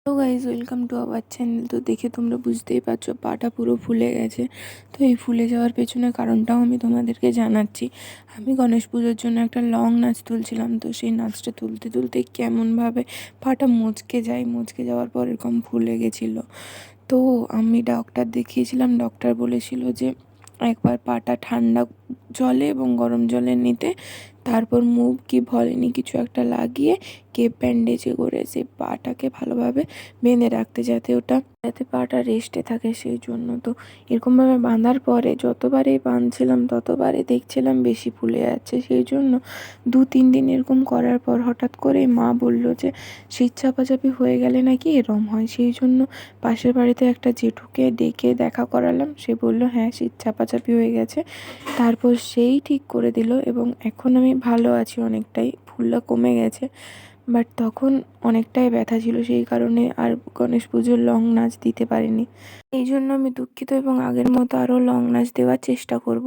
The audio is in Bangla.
তো guys welcome to our channel. তো দেখে তোমরা বুঝতেই পারছো পাটা পুরো ফুলে গেছে। তো এই ফুলে যাওয়ার পেছনে কারণটাও আমি তোমাদেরকে জানাচ্ছি। আমি গণেশ পুজোর জন্য একটা লং নাচ তুলছিলাম, তো সেই নাচটা তুলতে তুলতে কেমনভাবে পাটা মুচকে যাওয়ার পর এরকম ফুলে গেছিলো। তো আমি ডক্টর দেখিয়েছিলাম, ডক্টর বলেছিল যে একবার পাটা ঠান্ডা জলে এবং গরম জলে নিতে, তারপর মুভ কি ভলিনি কিছু একটা লাগিয়ে ব্যান্ডেজে করে সেই পাটাকে ভালোভাবে বেঁধে রাখতে, যাতে পাটা রেস্টে থাকে। সেই জন্য তো এরকমভাবে বাঁধার পরে যতবারই বাঁধছিলাম ততবারই দেখছিলাম বেশি ফুলে যাচ্ছে। সেই জন্য 2-3 দিন এরকম করার পর হঠাৎ করে মা বলল যে শীত চাপাচাপি হয়ে গেলে নাকি এরম হয়। সেই জন্য পাশের বাড়িতে একটা জেঠুকে ডেকে দেখা করালাম। সে বলল হ্যাঁ, শীত চাপাচাপি হয়ে গেছে। তারপর সেই ঠিক করে দিল এবং এখন আমি ভালো আছি, অনেকটাই ফুলটা কমে গেছে। বাট তখন অনেকটাই ব্যথা ছিল, সেই কারণে আর গণেশ পুজোর লং নাচ দিতে পারিনি। এই জন্য আমি দুঃখিত এবং আগের মতো আরও লং নাচ দেওয়ার চেষ্টা করব।